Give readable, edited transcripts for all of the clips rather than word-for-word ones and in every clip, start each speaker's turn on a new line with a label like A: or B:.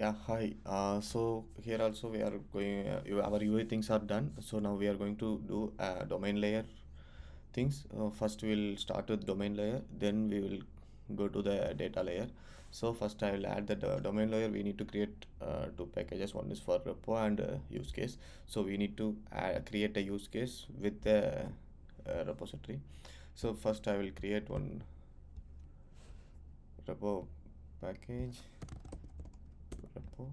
A: Yeah, hi. So here also we are going, our UI things are done. So now we are going to do domain layer things. First we'll start with domain layer, then we will go to the data layer. So first I will add the domain layer. We need to create two packages. One is for repo and use case. So we need to create a use case with the repository. So first I will create one repo package, repo.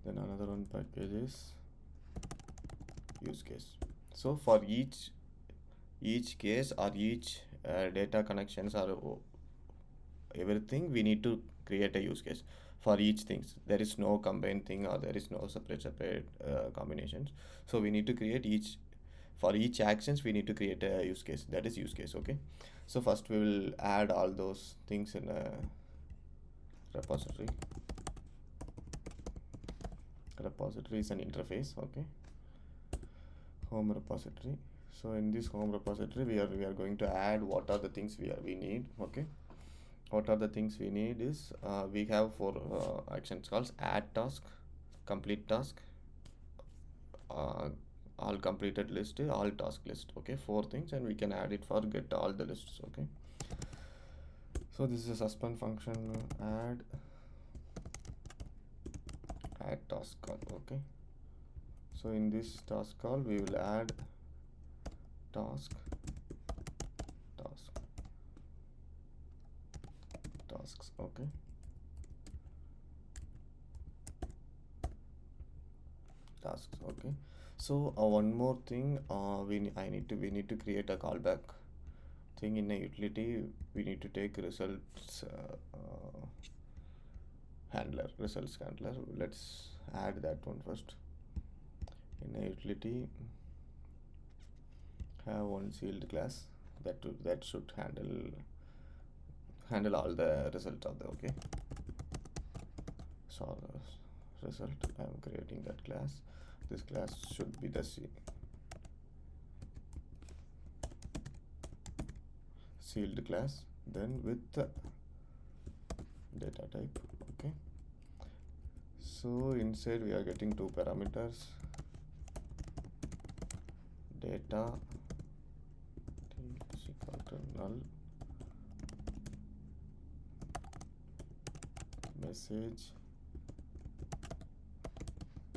A: Then another one package is use case. So for each case or each data connections or everything, we need to create a use case for each things. There is no combined thing or there is no separate combinations. So we need to create each, for each actions we need to create a use case. That is use case. Okay, so first we will add all those things in a repository. Repository is an interface. Okay, home repository. So in this home repository we are going to add what are the things we need. Okay, what are the things we need is we have four actions calls: add task, complete task, uh, all completed list, all task list. Okay, four things, and we can add it for get all the lists. Okay, so this is a suspend function. Add task call. Okay, so in this task call we will add task tasks. Okay, tasks. Okay, so one more thing, we need to create a callback thing in a utility. We need to take results results handler. Let's add that one first. In a utility, have one sealed class that should handle all the result of the. Okay, so result, I am creating that class. This class should be the sealed class, then with the data type. Okay, so inside we are getting two parameters: data is equal to null, message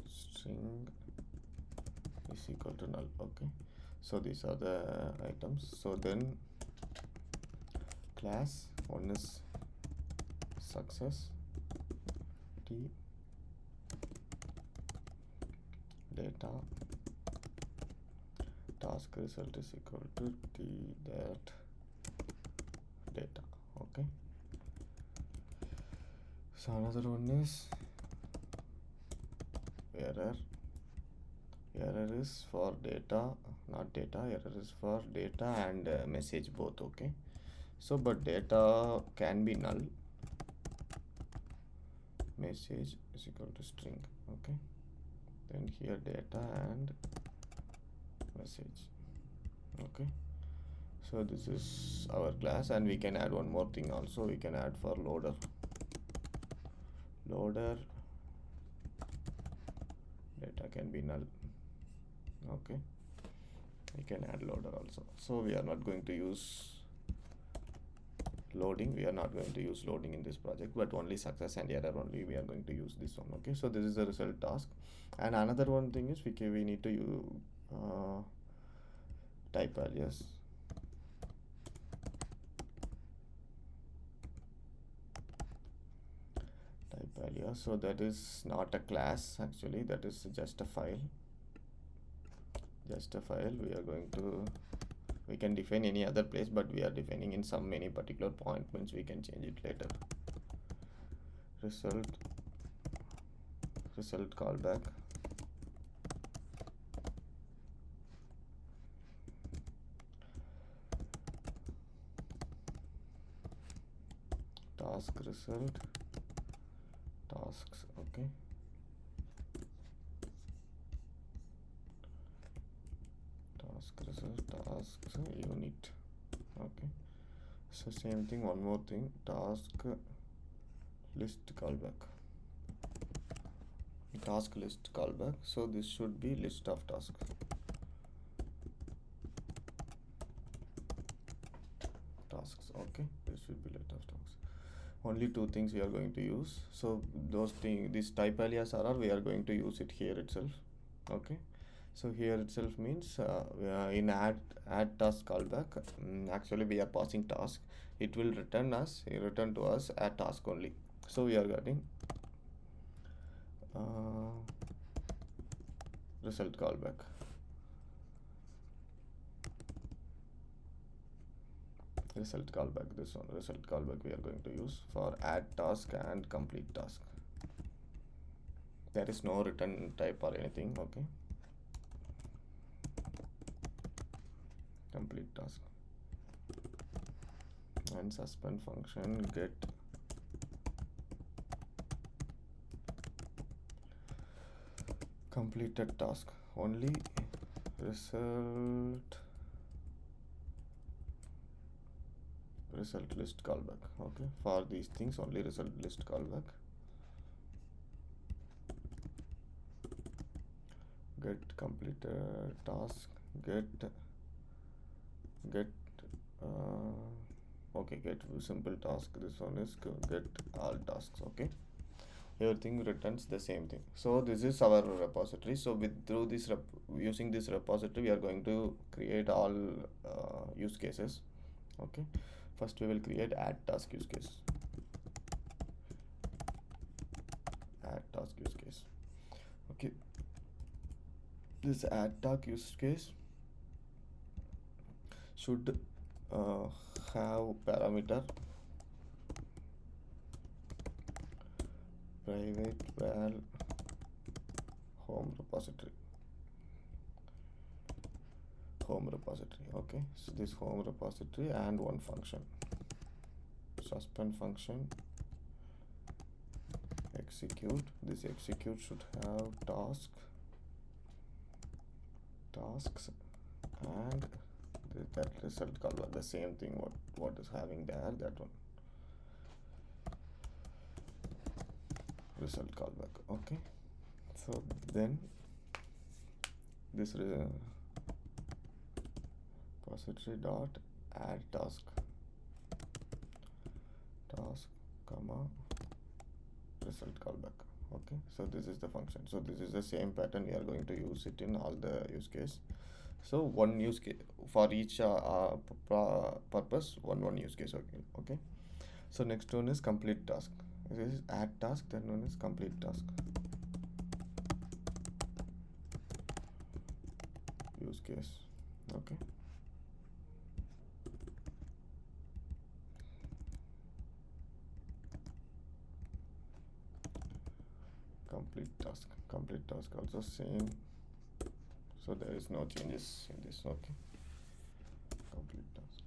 A: string is equal to null. Okay, so these are the items. So then class one is success, t data task result is equal to t that data. Okay, so another one is error is for data, not data. Error is for data and message both. Okay, so but data can be null, message is equal to string. Okay, then here data and message. Okay, so this is our class, and we can add one more thing also. We can add for loader data can be null. Okay, we can add loader also. So we are not going to use loading. We are not going to use loading in this project, but only success and error only we are going to use this one. Okay, so this is the result task. And another one thing is we need to use typealias. So that is not a class actually, that is just a file. We can define any other place, but we are defining in any particular point, means we can change it later. Result callback, task result tasks. Okay, task result tasks unit. Okay, So same thing, one more thing, task list callback, task list callback. So this should be list of tasks, okay. This should be list of tasks. Only two things we are going to use. So those things, this typealias are we are going to use it here itself, okay. So here itself means in add task callback, actually we are passing task, it will return to us a task only. So we are getting result callback. Result callback, this one, result callback we are going to use for add task and complete task. There is no return type or anything, okay. Complete task, and suspend function get completed task, only result list callback, okay. For these things only result list callback. Get completed task, get okay, get simple task, this one is get all tasks, okay. Everything returns the same thing. So this is our repository. So through this using this repository we are going to create all use cases, okay. First we will create add task use case, okay. This add task use case should have parameter private val home repository, okay. So this home repository and one function, suspend function execute. This execute should have tasks and that result callback, the same thing what is having there, that one, result callback, okay. So then this repository dot add task comma result callback, okay. So this is the function. So this is the same pattern, we are going to use it in all the use case. So one use case for each purpose, one use case, okay. So next one is complete task. This is add task, then one is complete task use case, okay. Complete task also same. So there is no changes in this, okay. Complete task.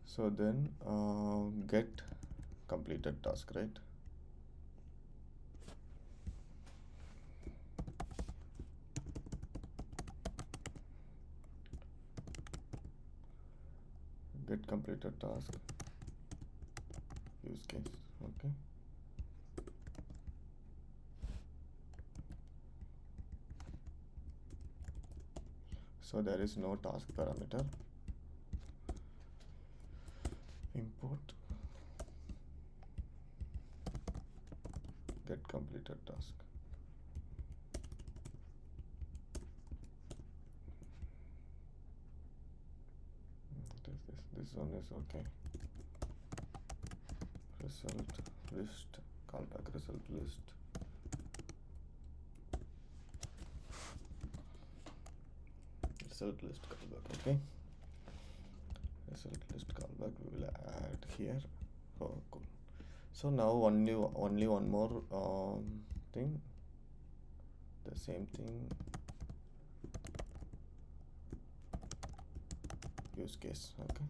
A: So then get completed task, right. Get completed task use case, okay. So there is no task parameter. Import get completed task. This one is okay. Result list callback, result list. Result list callback, okay. Result list callback we will add here. Oh, cool. So now only one more thing, the same thing, use case, okay.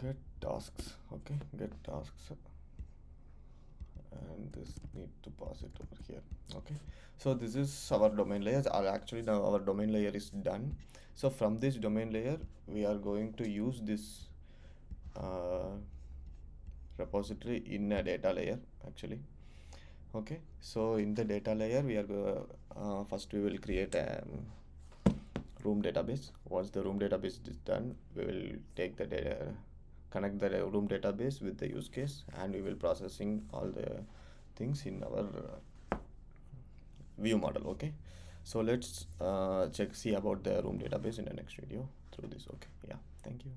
A: get tasks. Okay, get tasks, and this need to pass it over here. Okay, so this is our domain layers. Actually now our domain layer is done. So from this domain layer we are going to use this repository in a data layer actually. Okay, so in the data layer we are first we will create a room database. Once the room database is done, we will take the data, connect the room database with the use case, and we will processing all the things in our view model. Okay, so let's see about the room database in the next video through this. Okay, yeah, thank you.